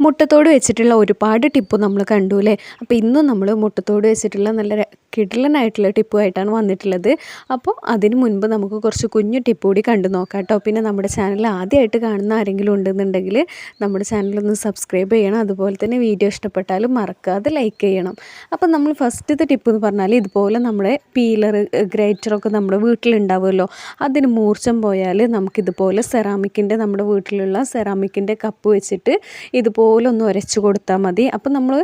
മുട്ടത്തോട് വെച്ചിട്ടുള്ള ഒരുപാട് ടിപ്പ് നമ്മൾ കണ്ടു അല്ലേ. അപ്പോൾ ഇന്നും നമ്മൾ മുട്ടത്തോട് വെച്ചിട്ടുള്ള നല്ല കിടിലനായിട്ടുള്ള ടിപ്പുമായിട്ടാണ് വന്നിട്ടുള്ളത്. അപ്പോൾ അതിന് മുൻപ് നമുക്ക് കുറച്ച് കുഞ്ഞു ടിപ്പ് കൂടി കണ്ടു നോക്കാം കേട്ടോ. പിന്നെ നമ്മുടെ ചാനൽ ആദ്യമായിട്ട് കാണുന്ന ആരെങ്കിലും ഉണ്ടെന്നുണ്ടെങ്കിൽ നമ്മുടെ ചാനലൊന്ന് സബ്സ്ക്രൈബ് ചെയ്യണം. അതുപോലെ തന്നെ വീഡിയോ ഇഷ്ടപ്പെട്ടാലും മറക്കാതെ ലൈക്ക് ചെയ്യണം. അപ്പോൾ നമ്മൾ ഫസ്റ്റത്തെ ടിപ്പ് എന്ന് പറഞ്ഞാൽ ഇതുപോലെ നമ്മുടെ പീലർ ഗ്രൈറ്ററൊക്കെ നമ്മുടെ വീട്ടിലുണ്ടാവുമല്ലോ, അതിന് മൂർച്ചം പോയാൽ നമുക്കിതുപോലെ സെറാമിക്കിൻ്റെ നമ്മുടെ വീട്ടിലുള്ള സെറാമിക്കിൻ്റെ കപ്പ് വെച്ചിട്ട് ഇതുപോലെ ഒന്ന് ഉരച്ച് കൊടുത്താൽ മതി. അപ്പോൾ നമ്മൾ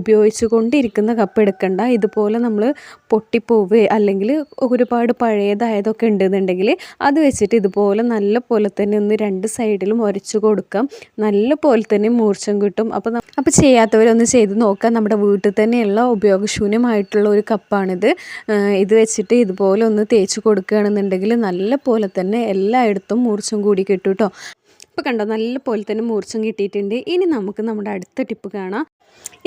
ഉപയോഗിച്ചു കൊണ്ടിരിക്കുന്ന കപ്പ് എടുക്കണ്ട, ഇതുപോലെ നമ്മൾ പൊട്ടിപ്പോവുക അല്ലെങ്കിൽ ഒരുപാട് പഴയതായതൊക്കെ ഉണ്ടെന്നുണ്ടെങ്കിൽ അത് വെച്ചിട്ട് ഇതുപോലെ നല്ല പോലെ തന്നെ ഒന്ന് രണ്ട് സൈഡിലും ഉരച്ച് കൊടുക്കാം. നല്ല പോലെ തന്നെ മൂർച്ചം കിട്ടും. അപ്പോൾ ചെയ്യാത്തവരൊന്ന് ചെയ്ത് നോക്കാം. നമ്മുടെ വീട്ടിൽ തന്നെയുള്ള ഉപയോഗശൂന്യമായിട്ടുള്ള ഒരു കപ്പാണിത്. ഇത് വെച്ചിട്ട് ഇതുപോലെ ഒന്ന് തേച്ച് കൊടുക്കുകയാണെന്നുണ്ടെങ്കിൽ നല്ല പോലെ തന്നെ എല്ലായിടത്തും മൂർച്ചം കൂടി കിട്ടും കേട്ടോ. ഇപ്പോൾ കണ്ടോ, നല്ല പോലെ തന്നെ മൂർച്ചം കിട്ടിയിട്ടുണ്ട്. ഇനി നമുക്ക് നമ്മുടെ അടുത്ത ടിപ്പ് കാണാം.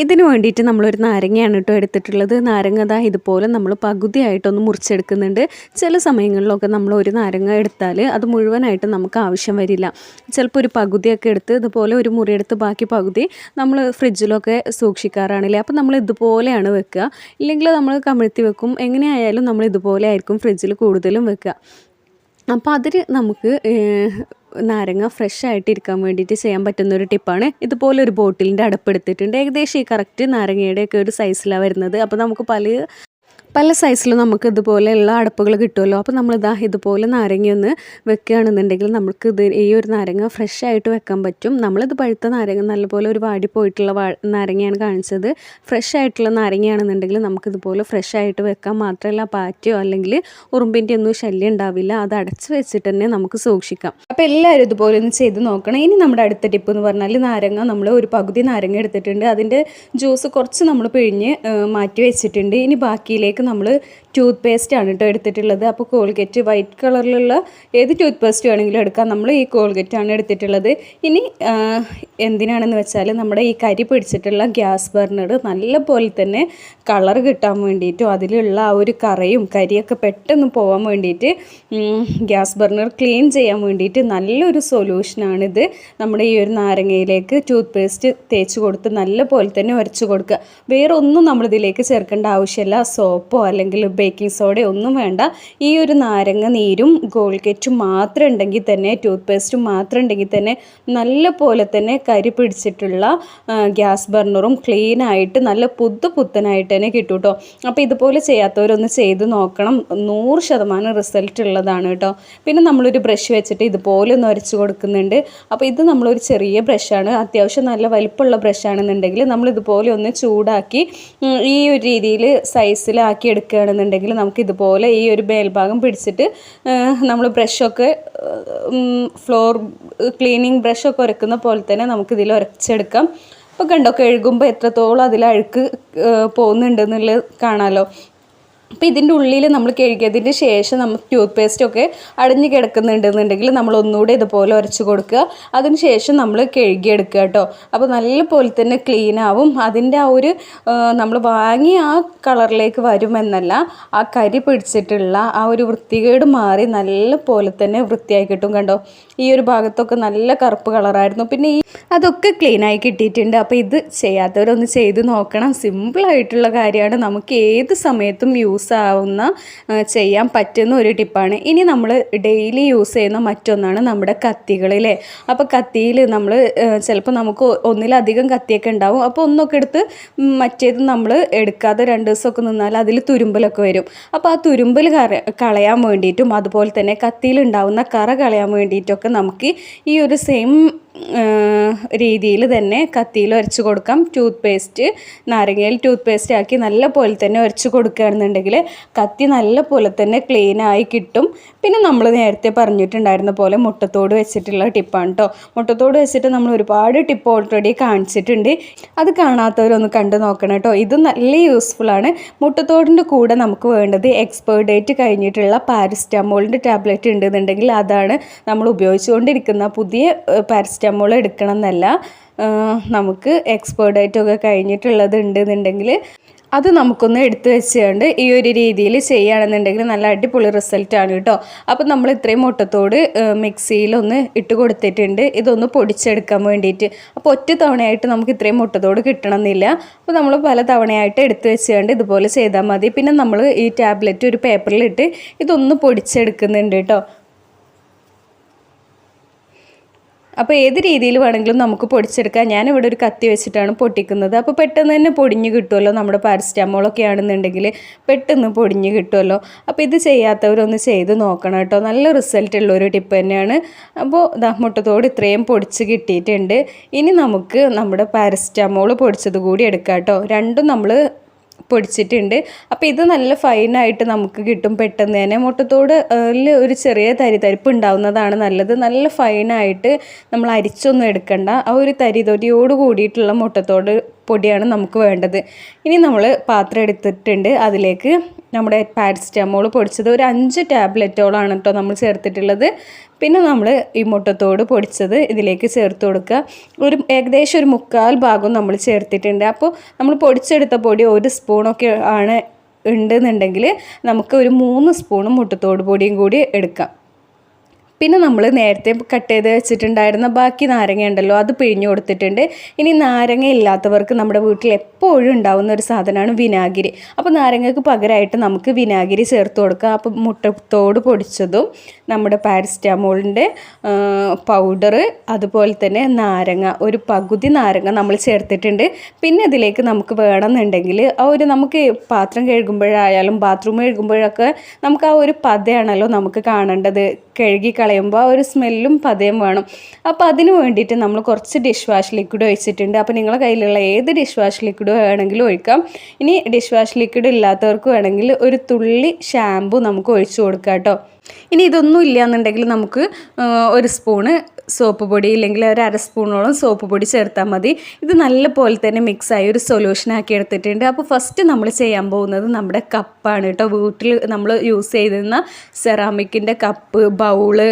ഇതിന് വേണ്ടിയിട്ട് നമ്മളൊരു നാരങ്ങയാണ് കേട്ടോ എടുത്തിട്ടുള്ളത്. നാരങ്ങ ഇതുപോലെ നമ്മൾ പകുതിയായിട്ടൊന്ന് മുറിച്ചെടുക്കുന്നുണ്ട്. ചില സമയങ്ങളിലൊക്കെ നമ്മൾ ഒരു നാരങ്ങ എടുത്താൽ അത് മുഴുവനായിട്ട് നമുക്ക് ആവശ്യം വരില്ല. ചിലപ്പോൾ ഒരു പകുതിയൊക്കെ എടുത്ത് ഇതുപോലെ ഒരു മുറിയെടുത്ത് ബാക്കി പകുതി നമ്മൾ ഫ്രിഡ്ജിലൊക്കെ സൂക്ഷിക്കാറാണല്ലേ. അപ്പോൾ നമ്മൾ ഇതുപോലെയാണ് വെക്കുക, ഇല്ലെങ്കിൽ നമ്മൾ കമിഴ്ത്തി വെക്കും. എങ്ങനെയായാലും നമ്മൾ ഇതുപോലെ ആയിരിക്കും ഫ്രിഡ്ജിൽ കൂടുതലും വെക്കുക. അപ്പോൾ അതിൽ നമുക്ക് നാരങ്ങ ഫ്രഷ് ആയിട്ട് ഇരിക്കാൻ വേണ്ടിയിട്ട് ചെയ്യാൻ പറ്റുന്നൊരു ടിപ്പാണ്. ഇതുപോലെ ഒരു ബോട്ടിലിൻ്റെ അടപ്പെടുത്തിട്ടുണ്ട്. ഏകദേശം ഈ കറക്റ്റ് നാരങ്ങയുടെയൊക്കെ ഒരു സൈസിലാണ് വരുന്നത്. അപ്പോൾ നമുക്ക് പല സൈസിലും നമുക്ക് ഇതുപോലെയുള്ള അടപ്പുകൾ കിട്ടുമല്ലോ. അപ്പോൾ ഇതുപോലെ നാരങ്ങയൊന്ന് വെക്കുകയാണെന്നുണ്ടെങ്കിൽ നമുക്ക് ഈ ഒരു നാരങ്ങ ഫ്രഷ് ആയിട്ട് വെക്കാൻ പറ്റും. നമ്മളിത് പഴുത്ത നാരങ്ങ നല്ലപോലെ ഒരു വാടിപ്പോയിട്ടുള്ള നാരങ്ങയാണ് കാണിച്ചത്. ഫ്രഷ് ആയിട്ടുള്ള നാരങ്ങയാണെന്നുണ്ടെങ്കിൽ നമുക്കിതുപോലെ ഫ്രഷ് ആയിട്ട് വെക്കാം. മാത്രമല്ല പാറ്റയോ അല്ലെങ്കിൽ ഉറുമ്പിൻ്റെ ഒന്നും ശല്യം ഉണ്ടാവില്ല. അത് അടച്ച് വെച്ചിട്ട് തന്നെ നമുക്ക് സൂക്ഷിക്കാം. അപ്പോൾ എല്ലാവരും ഇതുപോലെ ഒന്ന് ചെയ്ത് നോക്കണം. ഇനി നമ്മുടെ അടുത്ത ടിപ്പ് എന്ന് പറഞ്ഞാൽ നാരങ്ങ നമ്മൾ ഒരു പകുതി നാരങ്ങ എടുത്തിട്ടുണ്ട്. അതിൻ്റെ ജ്യൂസ് കുറച്ച് നമ്മൾ പിഴിഞ്ഞ് മാറ്റി വെച്ചിട്ടുണ്ട്. ഇനി ബാക്കിയിലേക്ക് നമ്മൾ ടൂത്ത് പേസ്റ്റ് ആണ് കേട്ടോ എടുത്തിട്ടുള്ളത്. അപ്പോൾ കോൾഗേറ്റ് വൈറ്റ് കളറിലുള്ള ഏത് ടൂത്ത് പേസ്റ്റ് വേണമെങ്കിലും എടുക്കാം. നമ്മൾ ഈ കോൾഗേറ്റ് ആണ് എടുത്തിട്ടുള്ളത്. ഇനി എന്തിനാണെന്ന് വെച്ചാൽ നമ്മുടെ ഈ കരി പിടിച്ചിട്ടുള്ള ഗ്യാസ് ബർണർ നല്ല പോലെ തന്നെ കളർ കിട്ടാൻ വേണ്ടിയിട്ടും അതിലുള്ള ആ ഒരു കറയും കരിയൊക്കെ പെട്ടെന്ന് പോകാൻ വേണ്ടിയിട്ട് ഗ്യാസ് ബർണർ ക്ലീൻ ചെയ്യാൻ വേണ്ടിയിട്ട് നല്ലൊരു സൊല്യൂഷനാണിത്. നമ്മുടെ ഈ ഒരു നാരങ്ങയിലേക്ക് ടൂത്ത് പേസ്റ്റ് തേച്ച് കൊടുത്ത് നല്ല പോലെ തന്നെ ഉരച്ച് കൊടുക്കുക. വേറെ ഒന്നും നമ്മളിതിലേക്ക് ചേർക്കേണ്ട ആവശ്യമില്ല. സോപ്പോ അല്ലെങ്കിൽ ബേക്കിംഗ് സോഡയോ ഒന്നും വേണ്ട. ഈ ഒരു നാരങ്ങ നീരും കോൾഗേറ്റും മാത്രം ഉണ്ടെങ്കിൽ തന്നെ, ടൂത്ത് പേസ്റ്റും മാത്രം ഉണ്ടെങ്കിൽ തന്നെ നല്ല പോലെ തന്നെ കരി പിടിച്ചിട്ടുള്ള ഗ്യാസ് ബർണറും ക്ലീനായിട്ട് നല്ല പുത്തനായിട്ട് തന്നെ കിട്ടും കേട്ടോ. അപ്പോൾ ഇതുപോലെ ചെയ്യാത്തവരൊന്ന് ചെയ്ത് നോക്കണം. 100% റിസൾട്ട് ഉള്ളതാണ് കേട്ടോ. പിന്നെ നമ്മളൊരു ബ്രഷ് വെച്ചിട്ട് ഇതുപോലെ ഒന്ന് ഉരച്ച് കൊടുക്കുന്നുണ്ട്. അപ്പോൾ ഇത് നമ്മളൊരു ചെറിയ ബ്രഷാണ്, അത്യാവശ്യം നല്ല വലിപ്പമുള്ള ബ്രഷാണെന്നുണ്ടെങ്കിൽ നമ്മളിതുപോലെ ഒന്ന് ചൂടാക്കി ഈ ഒരു രീതിയിൽ സൈസിലാക്കി എടുക്കുകയാണെന്നുണ്ടെങ്കിൽ നമുക്ക് ഇതുപോലെ ഈ ഒരു മേൽഭാഗം പിടിച്ചിട്ട് നമ്മൾ ബ്രഷൊക്കെ ഫ്ലോർ ക്ലീനിങ് ബ്രഷൊക്കെ ഉരക്കുന്ന പോലെ തന്നെ നമുക്കിതിൽ ഉരച്ചെടുക്കാം. അപ്പോൾ കണ്ടോ, കഴുകുമ്പോൾ എത്രത്തോളം അതിൽ അഴുക്ക് പോകുന്നുണ്ടെന്നുള്ളത് കാണാമല്ലോ. അപ്പോൾ ഇതിൻ്റെ ഉള്ളിൽ നമ്മൾ കഴുകിയതിന് ശേഷം നമ്മൾ ടൂത്ത് പേസ്റ്റൊക്കെ അടഞ്ഞ് കിടക്കുന്നുണ്ടെന്നുണ്ടെങ്കിൽ നമ്മൾ ഒന്നുകൂടെ ഇതുപോലെ ഉരച്ച് കൊടുക്കുക. അതിന് ശേഷം നമ്മൾ കഴുകിയെടുക്കുക കേട്ടോ. അപ്പോൾ നല്ല പോലെ തന്നെ ക്ലീൻ ആവും. അതിൻ്റെ ആ ഒരു നമ്മൾ വാങ്ങി ആ കളറിലേക്ക് വരുമെന്നല്ല, ആ കരി പിടിച്ചിട്ടുള്ള ആ ഒരു വൃത്തികേട് മാറി നല്ല പോലെ തന്നെ വൃത്തിയായി കിട്ടും. കണ്ടോ, ഈ ഒരു ഭാഗത്തൊക്കെ നല്ല കറുപ്പ് കളറായിരുന്നു. പിന്നെ അതൊക്കെ ക്ലീനായി കിട്ടിയിട്ടുണ്ട്. അപ്പോൾ ഇത് ചെയ്യാത്തവരൊന്ന് ചെയ്ത് നോക്കണം. സിമ്പിളായിട്ടുള്ള കാര്യമാണ്, നമുക്ക് ഏത് സമയത്തും യൂസ് ആവുന്ന ചെയ്യാൻ പറ്റുന്ന ഒരു ടിപ്പാണ്. ഇനി നമ്മൾ ഡെയിലി യൂസ് ചെയ്യുന്ന മറ്റൊന്നാണ് നമ്മുടെ കത്തികളിലെ. അപ്പോൾ കത്തിയിൽ നമ്മൾ ചിലപ്പോൾ നമുക്ക് ഒന്നിലധികം കത്തിയൊക്കെ ഉണ്ടാവും. അപ്പോൾ ഒന്നൊക്കെ എടുത്ത് മറ്റേത് നമ്മൾ എടുക്കാതെ 2 ദിവസമൊക്കെ നിന്നാൽ അതിൽ തുരുമ്പലൊക്കെ വരും. അപ്പോൾ ആ തുരുമ്പൽ കളയാൻ വേണ്ടിയിട്ടും അതുപോലെ തന്നെ കത്തിയിലുണ്ടാവുന്ന കറ കളയാൻ വേണ്ടിയിട്ടൊക്കെ നമുക്ക് ഈ ഒരു സെയിം രീതിയിൽ തന്നെ കത്തിയിൽ ഉരച്ച് കൊടുക്കാം. ടൂത്ത് പേസ്റ്റ് നാരങ്ങയിൽ ടൂത്ത് പേസ്റ്റ് ആക്കി നല്ല പോലെ തന്നെ ഉരച്ച് കൊടുക്കുകയാണെന്നുണ്ടെങ്കിൽ കത്തി നല്ല പോലെ തന്നെ ക്ലീനായി കിട്ടും. പിന്നെ നമ്മൾ നേരത്തെ പറഞ്ഞിട്ടുണ്ടായിരുന്ന പോലെ മുട്ടത്തോട് വെച്ചിട്ടുള്ള ടിപ്പാണ് കേട്ടോ. മുട്ടത്തോട് വെച്ചിട്ട് നമ്മൾ ഒരുപാട് ടിപ്പ് ഓൾറെഡി കാണിച്ചിട്ടുണ്ട്. അത് കാണാത്തവരൊന്ന് കണ്ടു നോക്കണം കേട്ടോ. ഇത് നല്ല യൂസ്ഫുള്ളാണ്. മുട്ടത്തോടിൻ്റെ കൂടെ നമുക്ക് വേണ്ടത് എക്സ്പയർ ഡേറ്റ് കഴിഞ്ഞിട്ടുള്ള പാരസിറ്റമോളിൻ്റെ ടാബ്ലറ്റ് ഉണ്ടെന്നുണ്ടെങ്കിൽ അതാണ് നമ്മൾ ഉപയോഗിച്ചുകൊണ്ടിരിക്കുന്ന പുതിയ പാരസിറ്റമോൾ എടുക്കണം എന്നല്ല. നമുക്ക് എക്സ്പയർ ഡേറ്റൊക്കെ കഴിഞ്ഞിട്ടുള്ളത് ഉണ്ടെന്നുണ്ടെങ്കിൽ അത് നമുക്കൊന്ന് എടുത്ത് വെച്ചുകൊണ്ട് ഈ ഒരു രീതിയിൽ ചെയ്യുകയാണെന്നുണ്ടെങ്കിൽ നല്ല അടിപൊളി റിസൾട്ടാണ് കേട്ടോ. അപ്പോൾ നമ്മൾ ഇത്രയും മുട്ടത്തോട് മിക്സിയിലൊന്ന് ഇട്ട് കൊടുത്തിട്ടുണ്ട്, ഇതൊന്ന് പൊടിച്ചെടുക്കാൻ വേണ്ടിയിട്ട്. അപ്പോൾ ഒറ്റ തവണയായിട്ട് നമുക്ക് ഇത്രയും മുട്ടത്തോട് കിട്ടണമെന്നില്ല. അപ്പോൾ നമ്മൾ പല തവണയായിട്ട് എടുത്ത് വെച്ചുകൊണ്ട് ഇതുപോലെ ചെയ്താൽ മതി. പിന്നെ നമ്മൾ ഈ ടാബ്ലറ്റ് ഒരു പേപ്പറിലിട്ട് ഇതൊന്ന് പൊടിച്ചെടുക്കുന്നുണ്ട് കേട്ടോ. അപ്പോൾ ഏത് രീതിയിൽ വേണമെങ്കിലും നമുക്ക് പൊടിച്ചെടുക്കാം. ഞാനിവിടെ ഒരു കത്തി വെച്ചിട്ടാണ് പൊട്ടിക്കുന്നത്. അപ്പോൾ പെട്ടെന്ന് തന്നെ പൊടിഞ്ഞ് കിട്ടുമല്ലോ. നമ്മുടെ പാരസിറ്റമോളൊക്കെ ആണെന്നുണ്ടെങ്കിൽ പെട്ടെന്ന് പൊടിഞ്ഞ് കിട്ടുമല്ലോ. അപ്പോൾ ഇത് ചെയ്യാത്തവരൊന്ന് ചെയ്ത് നോക്കണം കേട്ടോ. നല്ല റിസൾട്ടുള്ളൊരു ടിപ്പ് തന്നെയാണ്. അപ്പോൾ മുട്ടത്തോട് ഇത്രയും പൊടിച്ച് കിട്ടിയിട്ടുണ്ട്. ഇനി നമുക്ക് നമ്മുടെ പാരസിറ്റമോൾ പൊടിച്ചത് കൂടി എടുക്കാം കേട്ടോ. രണ്ടും നമ്മൾ പൊടിച്ചിട്ടുണ്ട്. അപ്പോൾ ഇത് നല്ല ഫൈനായിട്ട് നമുക്ക് കിട്ടും പെട്ടെന്ന് തന്നെ. മുട്ടത്തോട് ഒരു ചെറിയ തരിതരിപ്പ് ഉണ്ടാവുന്നതാണ് നല്ലത്. നല്ല ഫൈനായിട്ട് നമ്മൾ അരിച്ചൊന്നും എടുക്കണ്ട. ആ ഒരു തരിതൊരിയോട് കൂടിയിട്ടുള്ള മുട്ടത്തോട് പൊടിയാണ് നമുക്ക് വേണ്ടത്. ഇനി നമ്മൾ പാത്രം എടുത്തിട്ടുണ്ട്, അതിലേക്ക് നമ്മുടെ പാരസിറ്റമോൾ പൊടിച്ചത് ഒരു 5 ടാബ്ലറ്റോളാണ് കേട്ടോ നമ്മൾ ചേർത്തിട്ടുള്ളത്. പിന്നെ നമ്മൾ ഈ മുട്ടത്തോട് പൊടിച്ചത് ഇതിലേക്ക് ചേർത്ത് കൊടുക്കുക. ഏകദേശം ഒരു 1/4 ഭാഗം നമ്മൾ ചേർത്തിട്ടുണ്ട്. അപ്പോൾ നമ്മൾ പൊടിച്ചെടുത്ത പൊടി 1 സ്പൂണൊക്കെ ആണ് ഉണ്ടെന്നുണ്ടെങ്കിൽ നമുക്ക് ഒരു 3 സ്പൂണും മുട്ടത്തോട് പൊടിയും കൂടി എടുക്കാം. പിന്നെ നമ്മൾ നേരത്തെ കട്ട് ചെയ്ത് വെച്ചിട്ടുണ്ടായിരുന്ന ബാക്കി നാരങ്ങ ഉണ്ടല്ലോ, അത് പിഴിഞ്ഞു കൊടുത്തിട്ടുണ്ട്. ഇനി നാരങ്ങ ഇല്ലാത്തവർക്ക് നമ്മുടെ വീട്ടിൽ എപ്പോഴും ഉണ്ടാവുന്ന ഒരു സാധനമാണ് വിനാഗിരി. അപ്പോൾ നാരങ്ങയ്ക്ക് പകരമായിട്ട് നമുക്ക് വിനാഗിരി ചേർത്ത് കൊടുക്കാം. അപ്പോൾ മുട്ടത്തോട് പൊടിച്ചതും നമ്മുടെ പാരസിറ്റമോളിൻ്റെ പൗഡർ, അതുപോലെ തന്നെ നാരങ്ങ, ഒരു പകുതി നാരങ്ങ നമ്മൾ ചേർത്തിട്ടുണ്ട്. പിന്നെ ഇതിലേക്ക് നമുക്ക് വേണമെന്നുണ്ടെങ്കിൽ നമുക്ക് പാത്രം കഴുകുമ്പോഴായാലും ബാത്റൂം കഴുകുമ്പോഴൊക്കെ നമുക്ക് ആ ഒരു പതയാണല്ലോ നമുക്ക് കാണേണ്ടത്. കഴുകി കളയുമ്പോൾ ആ ഒരു സ്മെല്ലും പതയും വേണം. അപ്പോൾ അതിന് വേണ്ടിയിട്ട് നമ്മൾ കുറച്ച് ഡിഷ് വാഷ് ലിക്വിഡ് ഒഴിച്ചിട്ടുണ്ട്. അപ്പോൾ നിങ്ങളുടെ കയ്യിലുള്ള ഏത് ഡിഷ് വാഷ് ലിക്വിഡ് വേണമെങ്കിലും ഒഴിക്കാം. ഇനി ഡിഷ് വാഷ് ലിക്വിഡ് ഇല്ലാത്തവർക്ക് വേണമെങ്കിൽ ഒരു തുള്ളി ഷാമ്പു നമുക്ക് ഒഴിച്ചു കൊടുക്കാം കേട്ടോ. ഇനി ഇതൊന്നും ഇല്ല എന്നുണ്ടെങ്കിൽ നമുക്ക് 1 സ്പൂണ് സോപ്പ് പൊടി, ഇല്ലെങ്കിൽ ഒരു 1/2 സ്പൂണോളം സോപ്പ് പൊടി ചേർത്താൽ മതി. ഇത് നല്ല പോലെ തന്നെ മിക്സായി ഒരു സൊല്യൂഷനാക്കി എടുത്തിട്ടുണ്ട്. അപ്പോൾ ഫസ്റ്റ് നമ്മൾ ചെയ്യാൻ പോകുന്നത് നമ്മുടെ കപ്പാണ് കേട്ടോ. വീട്ടിൽ നമ്മൾ യൂസ് ചെയ്തിരുന്ന സെറാമിക്കിൻ്റെ കപ്പ്, ബൗള്,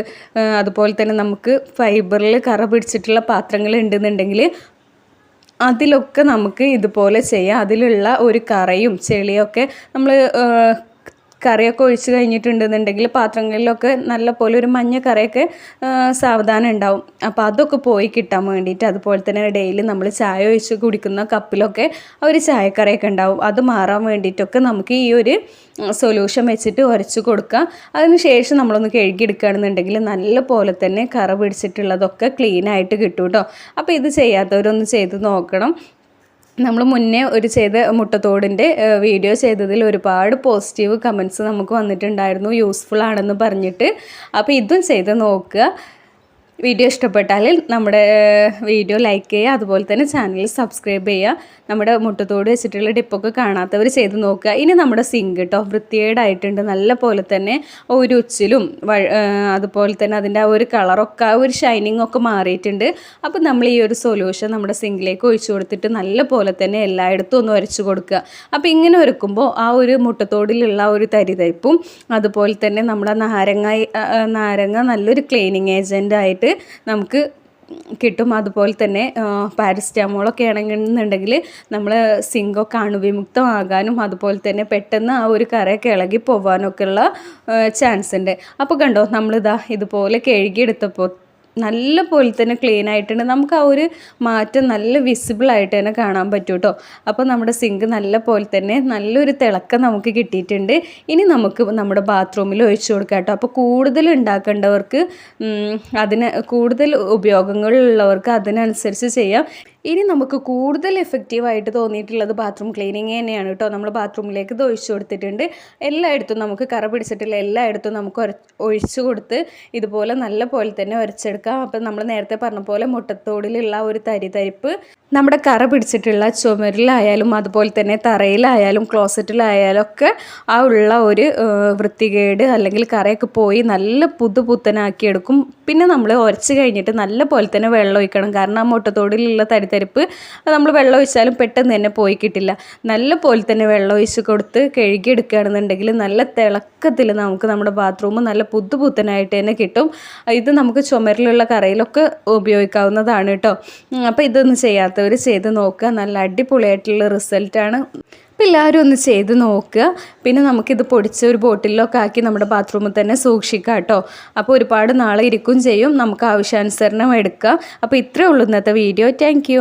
അതുപോലെ തന്നെ നമുക്ക് ഫൈബറിൽ കറ പിടിച്ചിട്ടുള്ള പാത്രങ്ങൾ ഉണ്ടെന്നുണ്ടെങ്കിൽ അതിലൊക്കെ നമുക്ക് ഇതുപോലെ ചെയ്യാം. അതിലുള്ള ഒരു കറയും ചെളിയൊക്കെ നമ്മൾ കറിയൊക്കെ ഒഴിച്ച് കഴിഞ്ഞിട്ടുണ്ടെന്നുണ്ടെങ്കിൽ പാത്രങ്ങളിലൊക്കെ നല്ല പോലെ ഒരു മഞ്ഞ കറിയൊക്കെ സാവധാനം ഉണ്ടാവും. അപ്പോൾ അതൊക്കെ പോയി കിട്ടാൻ വേണ്ടിയിട്ട്, അതുപോലെ തന്നെ ഡെയിലി നമ്മൾ ചായ ഒഴിച്ച് കുടിക്കുന്ന കപ്പിലൊക്കെ ഒരു ചായക്കറിയൊക്കെ ഉണ്ടാവും. അത് മാറാൻ വേണ്ടിയിട്ടൊക്കെ നമുക്ക് ഈ ഒരു സൊല്യൂഷൻ വെച്ചിട്ട് ഉരച്ച് കൊടുക്കുക. അതിന് ശേഷം നമ്മളൊന്ന് കഴുകിയെടുക്കുകയാണെന്നുണ്ടെങ്കിൽ നല്ല പോലെ തന്നെ കറ പിടിച്ചിട്ടുള്ളതൊക്കെ ക്ലീനായിട്ട് കിട്ടും കേട്ടോ. അപ്പോൾ ഇത് ചെയ്യാത്തവരൊന്ന് ചെയ്ത് നോക്കണം. നമ്മൾ മുന്നേ ചെയ്ത മുട്ടത്തോടിൻ്റെ വീഡിയോ ചെയ്തതിൽ ഒരുപാട് പോസിറ്റീവ് കമൻറ്റ്സ് നമുക്ക് വന്നിട്ടുണ്ടായിരുന്നു, യൂസ്ഫുൾ ആണെന്ന് പറഞ്ഞിട്ട്. അപ്പോൾ ഇതും ചെയ്ത് നോക്കുക. വീഡിയോ ഇഷ്ടപ്പെട്ടാൽ നമ്മുടെ വീഡിയോ ലൈക്ക് ചെയ്യുക, അതുപോലെ തന്നെ ചാനൽ സബ്സ്ക്രൈബ് ചെയ്യുക. നമ്മുടെ മുട്ടത്തോട് വെച്ചിട്ടുള്ള ടിപ്പൊക്കെ കാണാത്തവർ ചെയ്ത് നോക്കുക. ഇനി നമ്മുടെ സിങ്ക് കേട്ടോ വൃത്തികേടായിട്ടുണ്ട്. നല്ല പോലെ തന്നെ ഒരു ഉച്ചിലും അതുപോലെ തന്നെ അതിൻ്റെ ആ ഒരു കളറൊക്കെ ആ ഒരു ഷൈനിങ് ഒക്കെ മാറിയിട്ടുണ്ട്. അപ്പോൾ നമ്മൾ ഈ ഒരു സൊല്യൂഷൻ നമ്മുടെ സിങ്കിലേക്ക് ഒഴിച്ചു കൊടുത്തിട്ട് നല്ല പോലെ തന്നെ എല്ലായിടത്തും ഒന്ന് ഉരച്ച് കൊടുക്കുക. അപ്പോൾ ഇങ്ങനെ ഒരുക്കുമ്പോൾ ആ ഒരു മുട്ടത്തോടിലുള്ള ഒരു തരിതരിപ്പും അതുപോലെ തന്നെ നമ്മുടെ നാരങ്ങ നല്ലൊരു ക്ലീനിങ് ഏജൻ്റ് ആയിട്ട് നമുക്ക് കിട്ടും. അതുപോലെ തന്നെ പാരസിറ്റമോളൊക്കെ ആണെന്നുണ്ടെങ്കിൽ നമ്മൾ സിങ്കൊക്കെ അണുവിമുക്തമാകാനും അതുപോലെ തന്നെ പെട്ടെന്ന് ആ ഒരു കറയൊക്കെ ഇളകി പോകാനൊക്കെ ഉള്ള ചാൻസ് ഉണ്ട്. അപ്പോൾ കണ്ടോ, നമ്മളിതാ ഇതുപോലെ കഴുകിയെടുത്തപ്പോൾ നല്ല പോലെ തന്നെ ക്ലീൻ ആയിട്ടുണ്ട്. നമുക്ക് ആ ഒരു മാറ്റം നല്ല വിസിബിളായിട്ട് തന്നെ കാണാൻ പറ്റും കേട്ടോ. അപ്പോൾ നമ്മുടെ സിങ്ക് നല്ല പോലെ തന്നെ നല്ലൊരു തിളക്കം നമുക്ക് കിട്ടിയിട്ടുണ്ട്. ഇനി നമുക്ക് നമ്മുടെ ബാത്റൂമിൽ ഒഴിച്ചു കൊടുക്കാം കേട്ടോ. അപ്പോൾ കൂടുതൽ ഉണ്ടാക്കേണ്ടവർക്ക് കൂടുതൽ ഉപയോഗങ്ങളുള്ളവർക്ക് അതിനനുസരിച്ച് ചെയ്യാം. ഇനി നമുക്ക് കൂടുതൽ എഫക്റ്റീവായിട്ട് തോന്നിയിട്ടുള്ളത് ബാത്റൂം ക്ലീനിങ് തന്നെയാണ് കേട്ടോ. നമ്മൾ ബാത്റൂമിലേക്ക് ഇത് ഒഴിച്ചു കൊടുത്തിട്ടുണ്ട്. എല്ലായിടത്തും നമുക്ക് കറ പിടിച്ചിട്ടില്ല എല്ലായിടത്തും നമുക്ക് ഒഴിച്ചു കൊടുത്ത് ഇതുപോലെ നല്ല പോലെ തന്നെ ഉരച്ചെടുക്കാം. അപ്പം നമ്മൾ നേരത്തെ പറഞ്ഞ പോലെ മുട്ടത്തോടിലുള്ള ഒരു തരിതരിപ്പ് നമ്മുടെ കറ പിടിച്ചിട്ടുള്ള ചുമരിലായാലും അതുപോലെ തന്നെ തറയിലായാലും ക്ലോസറ്റിലായാലും ഒക്കെ ആ ഉള്ള ഒരു വൃത്തികേട് അല്ലെങ്കിൽ കറയൊക്കെ പോയി നല്ല പുത്തനാക്കി എടുക്കും. പിന്നെ നമ്മൾ ഉരച്ച് കഴിഞ്ഞിട്ട് നല്ല പോലെ തന്നെ വെള്ളം ഒഴിക്കണം. കാരണം ആ മുട്ടത്തോടിലുള്ള തരിതരിപ്പ് നമ്മൾ വെള്ളം ഒഴിച്ചാലും പെട്ടെന്ന് തന്നെ പോയി കിട്ടില്ല. നല്ല പോലെ തന്നെ വെള്ളം ഒഴിച്ച് കൊടുത്ത് കഴുകിയെടുക്കുകയാണെന്നുണ്ടെങ്കിൽ നല്ല തിളക്കത്തിൽ നമുക്ക് നമ്മുടെ ബാത്റൂം നല്ല പുത്തനായിട്ട് തന്നെ കിട്ടും. ഇത് നമുക്ക് ചുമരിലുള്ള കറയിലൊക്കെ ഉപയോഗിക്കാവുന്നതാണ് കേട്ടോ. അപ്പോൾ ഇതൊന്നും ചെയ്യാത്തവർ ചെയ്ത് നോക്കുക. നല്ല അടിപൊളിയായിട്ടുള്ള റിസൾട്ടാണ്. അപ്പോൾ എല്ലാവരും ഒന്ന് ചെയ്ത് നോക്കുക. പിന്നെ നമുക്കിത് പൊടിച്ച് ഒരു ബോട്ടിലൊക്കെ ആക്കി നമ്മുടെ ബാത്റൂമിൽ തന്നെ സൂക്ഷിക്കാം കേട്ടോ. അപ്പോൾ ഒരുപാട് നാളെ ഇരിക്കും ചെയ്യും, നമുക്ക് ആവശ്യാനുസരണം എടുക്കാം. അപ്പോൾ ഇത്രയേ ഉള്ളൂ ഇന്നത്തെ വീഡിയോ. താങ്ക്